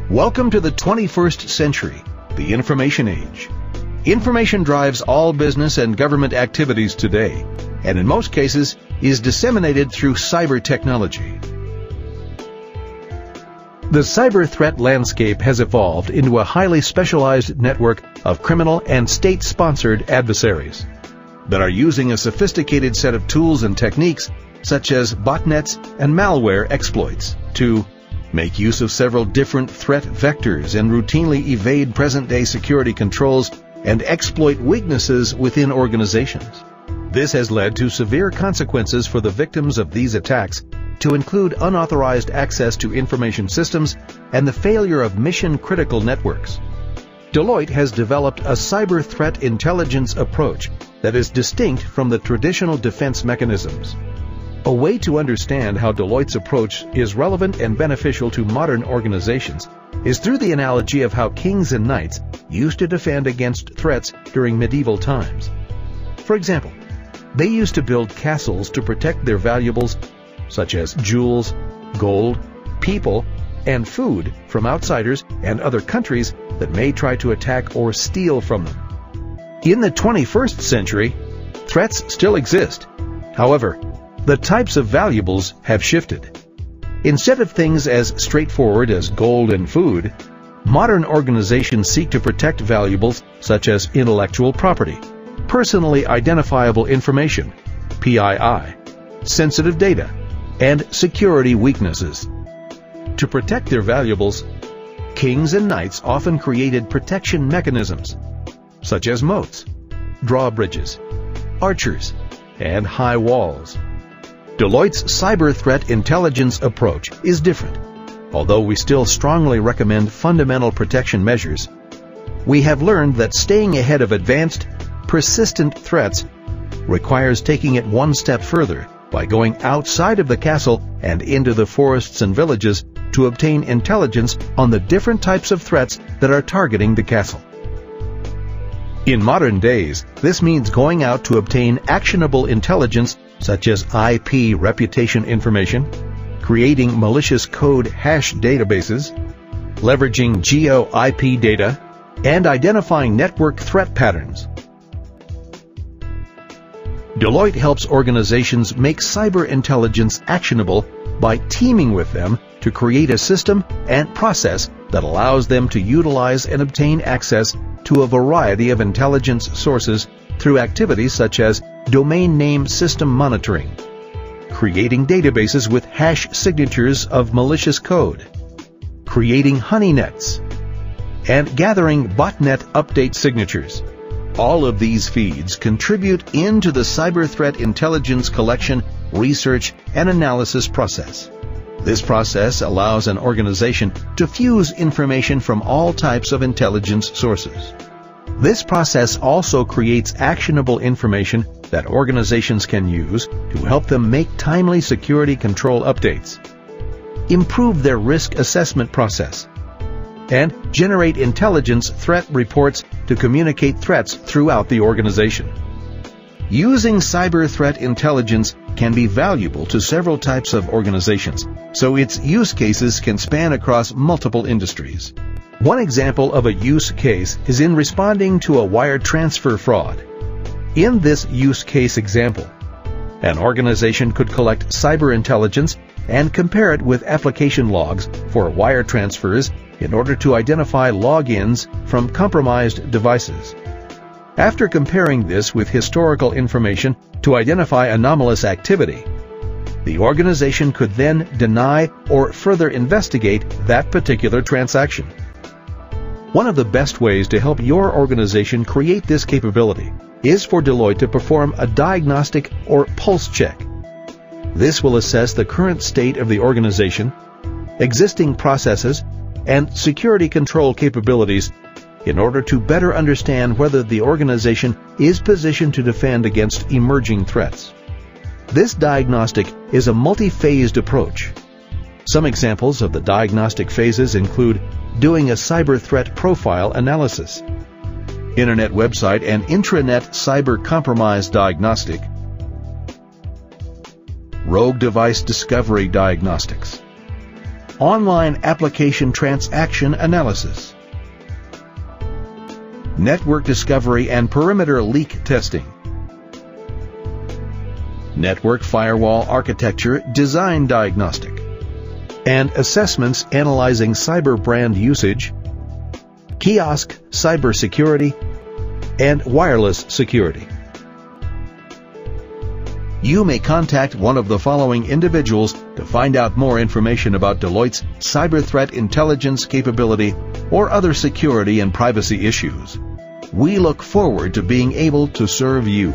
Welcome to the 21st century, the information age. Information drives all business and government activities today, and in most cases is disseminated through cyber technology. The cyber threat landscape has evolved into a highly specialized network of criminal and state-sponsored adversaries that are using a sophisticated set of tools and techniques such as botnets and malware exploits to make use of several different threat vectors and routinely evade present-day security controls and exploit weaknesses within organizations. This has led to severe consequences for the victims of these attacks, to include unauthorized access to information systems and the failure of mission-critical networks. Deloitte has developed a cyber threat intelligence approach that is distinct from the traditional defense mechanisms. A way to understand how Deloitte's approach is relevant and beneficial to modern organizations is through the analogy of how kings and knights used to defend against threats during medieval times. For example, they used to build castles to protect their valuables, such as jewels, gold, people, and food from outsiders and other countries that may try to attack or steal from them. In the 21st century, threats still exist. However, the types of valuables have shifted. Instead of things as straightforward as gold and food, modern organizations seek to protect valuables such as intellectual property, personally identifiable information, PII, sensitive data, and security weaknesses. To protect their valuables, kings and knights often created protection mechanisms, such as moats, drawbridges, archers, and high walls. Deloitte's cyber threat intelligence approach is different. Although we still strongly recommend fundamental protection measures, we have learned that staying ahead of advanced, persistent threats requires taking it one step further by going outside of the castle and into the forests and villages to obtain intelligence on the different types of threats that are targeting the castle. In modern days, this means going out to obtain actionable intelligence such as IP reputation information, creating malicious code hash databases, leveraging geo-IP data, and identifying network threat patterns. Deloitte helps organizations make cyber intelligence actionable by teaming with them to create a system and process that allows them to utilize and obtain access to a variety of intelligence sources through activities such as domain name system monitoring, creating databases with hash signatures of malicious code, creating honey-nets, and gathering botnet update signatures. All of these feeds contribute into the cyber threat intelligence collection, research, and analysis process. This process allows an organization to fuse information from all types of intelligence sources. This process also creates actionable information that organizations can use to help them make timely security control updates, improve their risk assessment process, and generate intelligence threat reports to communicate threats throughout the organization. Using cyber threat intelligence can be valuable to several types of organizations, so its use cases can span across multiple industries. One example of a use case is in responding to a wire transfer fraud. In this use case example, an organization could collect cyber intelligence and compare it with application logs for wire transfers in order to identify logins from compromised devices. After comparing this with historical information to identify anomalous activity, the organization could then deny or further investigate that particular transaction. One of the best ways to help your organization create this capability is for Deloitte to perform a diagnostic or pulse check. This will assess the current state of the organization, existing processes, and security control capabilities in order to better understand whether the organization is positioned to defend against emerging threats. This diagnostic is a multi-phased approach. Some examples of the diagnostic phases include doing a cyber threat profile analysis, internet website and intranet cyber compromise diagnostic, rogue device discovery diagnostics, online application transaction analysis, network discovery and perimeter leak testing, network firewall architecture design diagnostic, and assessments analyzing cyber brand usage, kiosk cybersecurity, and wireless security. You may contact one of the following individuals to find out more information about Deloitte's cyber threat intelligence capability or other security and privacy issues. We look forward to being able to serve you.